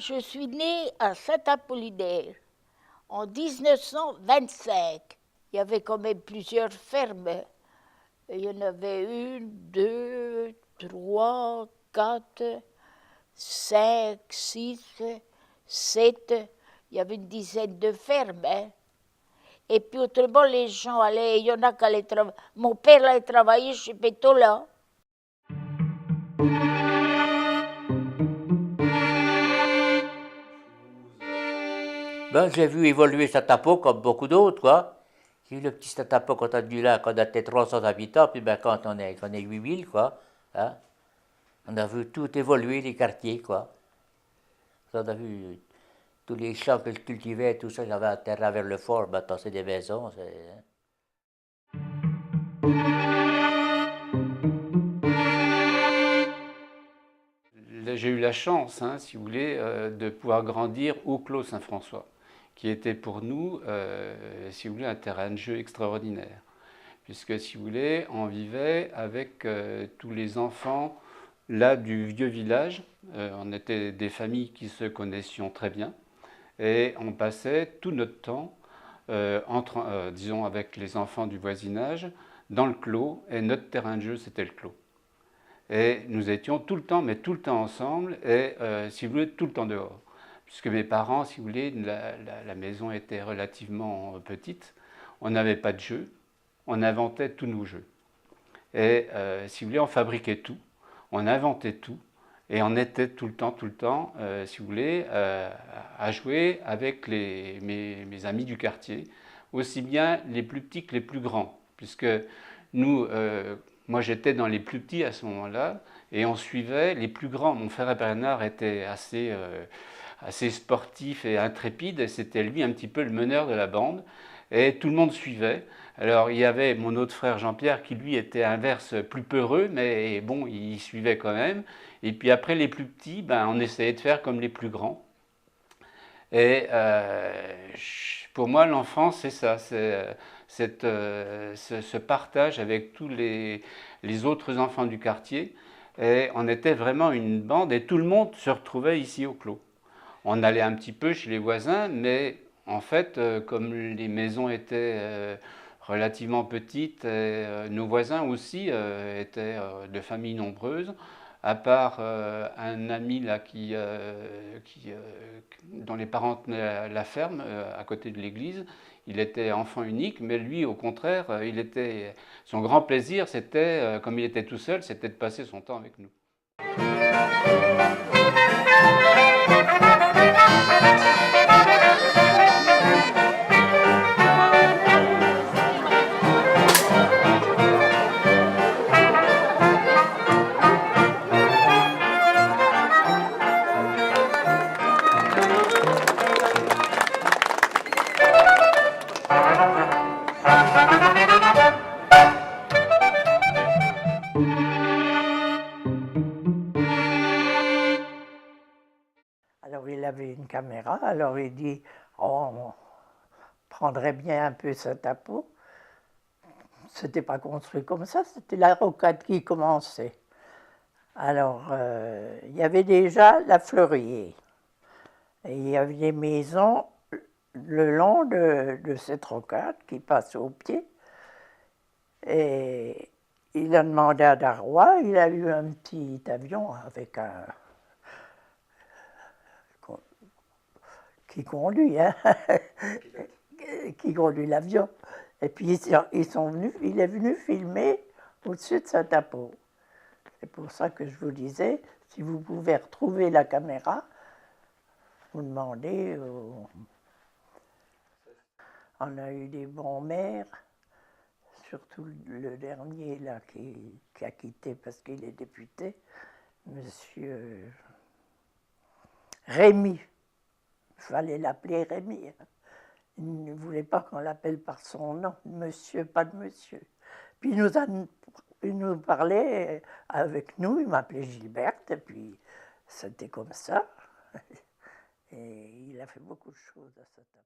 Je suis née à Saint-Apollinaire en 1925. Il y avait quand même plusieurs fermes. Il y en avait 1, 2, 3, 4, 5, 6, 7. Il y avait une dizaine de fermes. Hein. Et puis autrement, les gens allaient, il y en a qui allaient travailler. Mon père allait travailler chez Pétola. Ben, j'ai vu évoluer Satapo comme beaucoup d'autres, quoi. J'ai eu le petit Satapo quand on a là, quand on était 300 habitants, puis ben, quand on est 8000, quoi. Hein, on a vu tout évoluer, les quartiers, quoi. On a vu tous les champs que je cultivais, tout ça, j'avais à terre vers le fort, maintenant c'est des maisons. J'ai eu la chance, hein, si vous voulez, de pouvoir grandir au Clos Saint-François, qui était pour nous, si vous voulez, un terrain de jeu extraordinaire. Puisque, si vous voulez, on vivait avec tous les enfants là du vieux village. On était des familles qui se connaissions très bien. Et on passait tout notre temps, disons, avec les enfants du voisinage, dans le clos. Et notre terrain de jeu, c'était le clos. Et nous étions tout le temps, mais tout le temps ensemble, et si vous voulez, tout le temps dehors. Puisque mes parents, si vous voulez, la maison était relativement petite, on n'avait pas de jeux, on inventait tous nos jeux. Et si vous voulez, on fabriquait tout, on inventait tout, et on était tout le temps, si vous voulez, à jouer avec mes amis du quartier, aussi bien les plus petits que les plus grands, puisque nous, moi j'étais dans les plus petits à ce moment-là, et on suivait les plus grands. Mon frère Bernard était assez sportif et intrépide, et c'était lui un petit peu le meneur de la bande, et tout le monde suivait. Alors il y avait mon autre frère Jean-Pierre qui lui était inverse, plus peureux, mais bon, il suivait quand même. Et puis après les plus petits, ben, on essayait de faire comme les plus grands. Et pour moi, l'enfance, c'est ça, c'est ce partage avec tous les autres enfants du quartier. Et on était vraiment une bande, et tout le monde se retrouvait ici au Clos. On allait un petit peu chez les voisins, mais en fait, comme les maisons étaient relativement petites, et nos voisins aussi étaient de familles nombreuses, à part un ami là dont les parents tenaient la ferme à côté de l'église. Il était enfant unique, mais lui, au contraire, son grand plaisir, c'était, comme il était tout seul, c'était de passer son temps avec nous. Alors il avait une caméra, alors il dit oh, on prendrait bien un peu ce tapot. C'était pas construit comme ça, c'était la rocade qui commençait. Alors il y avait déjà la fleurier. Et il y avait des maisons le long de cette rocade qui passe au pied. Et il a demandé à Darrois, il a eu un petit avion avec qui conduit, hein, qui conduit l'avion. Et puis il est venu filmer au-dessus de Saint-Apo. C'est pour ça que je vous disais, si vous pouvez retrouver la caméra, vous demandez. On a eu des bons maires, surtout le dernier là qui a quitté parce qu'il est député, Monsieur Rémy. Il fallait l'appeler Rémy. Hein. Il ne voulait pas qu'on l'appelle par son nom, monsieur, pas de monsieur. Puis il nous parlait avec nous, il m'appelait Gilberte, et puis c'était comme ça. Et il a fait beaucoup de choses à cette époque.